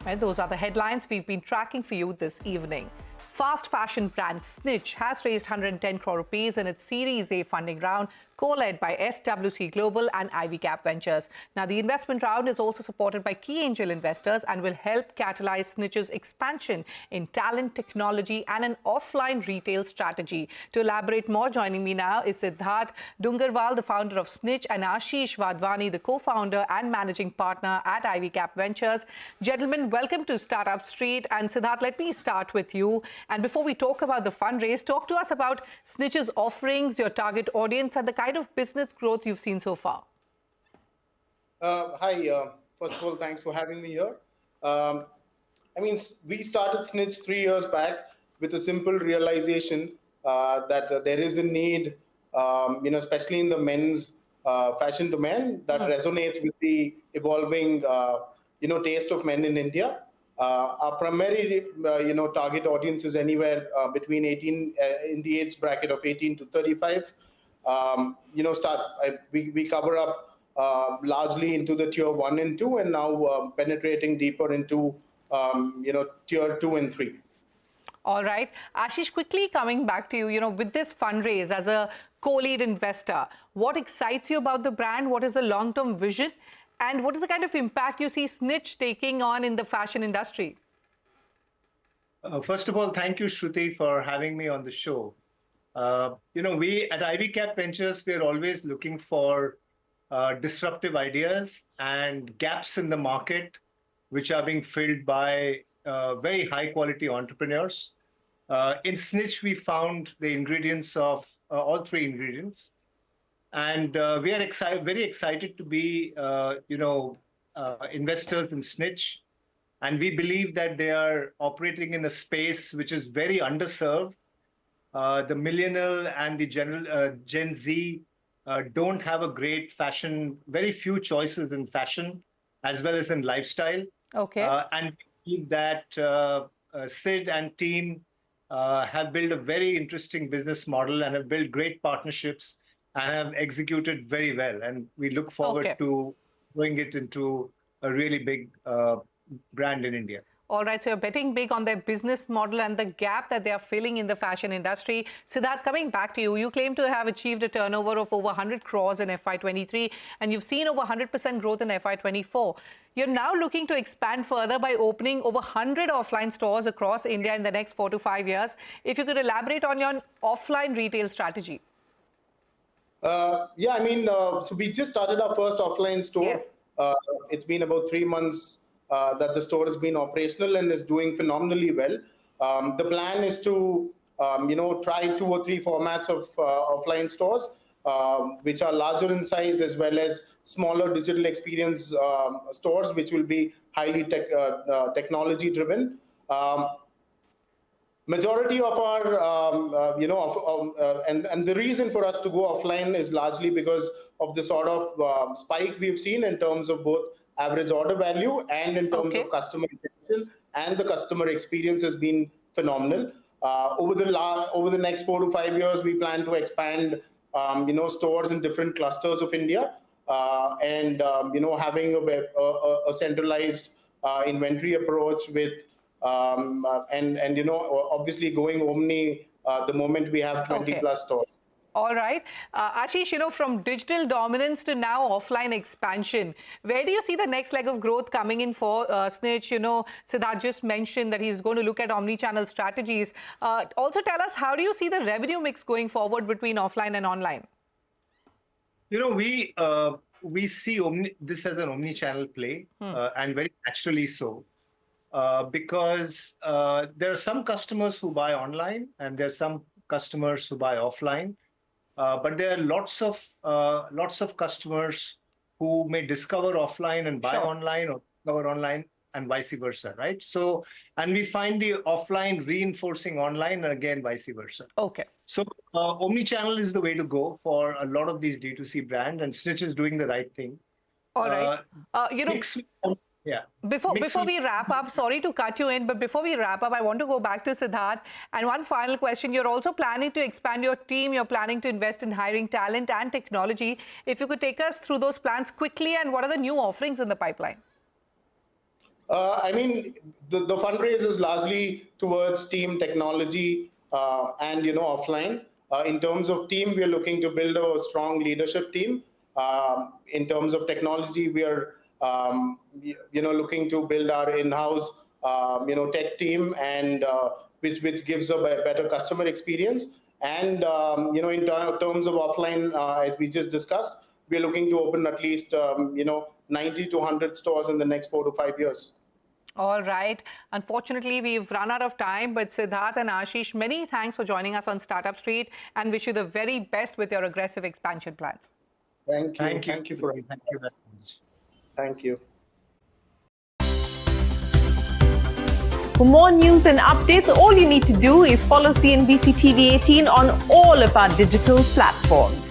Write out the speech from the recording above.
Right, those are the headlines we've been tracking for you this evening. Fast fashion brand Snitch has raised 110 crore rupees in its Series A funding round, co-led by SWC Global and IvyCap Ventures. Now, the investment round is also supported by key angel investors and will help catalyze Snitch's expansion in talent, technology and an offline retail strategy. To elaborate more, joining me now is Siddharth Dungarwal, the founder of Snitch, and Ashish Wadhwani, the co-founder and managing partner at IvyCap Ventures. Gentlemen, welcome to Startup Street. And Siddharth, let me start with you. And before we talk about the fundraise, talk to us about Snitch's offerings, your target audience, and the kind of business growth you've seen so far. Hi. First of all, thanks for having me here. We started Snitch 3 years back with a simple realization that there is a need, especially in the men's fashion domain that resonates with the evolving, taste of men in India. Our primary, target audience is anywhere between 18, in the age bracket of 18 to 35. We cover up largely into the tier 1 and 2, and now penetrating deeper into, tier 2 and 3. All right. Ashish, quickly coming back to you, with this fundraise as a co-lead investor, what excites you about the brand? What is the long-term vision? And what is the kind of impact you see Snitch taking on in the fashion industry? First of all, thank you, Shruti, for having me on the show. We at IvyCap Ventures, we're always looking for disruptive ideas and gaps in the market, which are being filled by very high-quality entrepreneurs. In Snitch, we found the ingredients of all three ingredients. And we are very excited to be, investors in Snitch. And we believe that they are operating in a space which is very underserved. The millennial and the Gen Z don't have a great fashion, very few choices in fashion, as well as in lifestyle. Okay. And we believe that Sid and team have built a very interesting business model and have built great partnerships and have executed very well. And we look forward to growing it into a really big brand in India. All right, so you're betting big on their business model and the gap that they are filling in the fashion industry. Siddharth, coming back to you, you claim to have achieved a turnover of over 100 crores in FY23, and you've seen over 100% growth in FY24. You're now looking to expand further by opening over 100 offline stores across India in the next 4 to 5 years. If you could elaborate on your offline retail strategy. So we just started our first offline store. Yes. It's been about 3 months that the store has been operational and is doing phenomenally well. The plan is to, try 2 or 3 formats of offline stores, which are larger in size, as well as smaller digital experience stores, which will be highly technology driven. Majority of our, and the reason for us to go offline is largely because of the sort of spike we've seen in terms of both average order value and in terms of customer retention, and the customer experience has been phenomenal. Over the next 4 to 5 years, we plan to expand, stores in different clusters of India, and having a centralized inventory approach with. Obviously going omni the moment we have 20 plus stores. All right. Ashish, from digital dominance to now offline expansion, where do you see the next leg of growth coming in for Snitch? Siddharth just mentioned that he's going to look at omni-channel strategies. Also tell us, how do you see the revenue mix going forward between offline and online? We see this as an omni-channel play, and very naturally so. Because there are some customers who buy online and there are some customers who buy offline, but there are lots of customers who may discover offline and buy online, or discover online and vice versa, right? So, and we find the offline reinforcing online, and again vice versa. Okay. So omni-channel is the way to go for a lot of these D2C brands, and Snitch is doing the right thing. All right. Yeah. Before we wrap up, sorry to cut you in, but before we wrap up, I want to go back to Siddharth. And one final question. You're also planning to expand your team. You're planning to invest in hiring talent and technology. If you could take us through those plans quickly, and what are the new offerings in the pipeline? I mean, the fundraise is largely towards team technology and offline. In terms of team, we are looking to build a strong leadership team. In terms of technology, we are looking to build our in-house tech team, and which gives a better customer experience. And in terms of offline, as we just discussed, we're looking to open at least 90 to 100 stores in the next 4 to 5 years. All right. Unfortunately, we've run out of time, but Siddharth and Ashish, many thanks for joining us on Startup Street, and wish you the very best with your aggressive expansion plans. Thank you. Thank you for Thank you very much. Thank you. For more news and updates, all you need to do is follow CNBC TV18 on all of our digital platforms.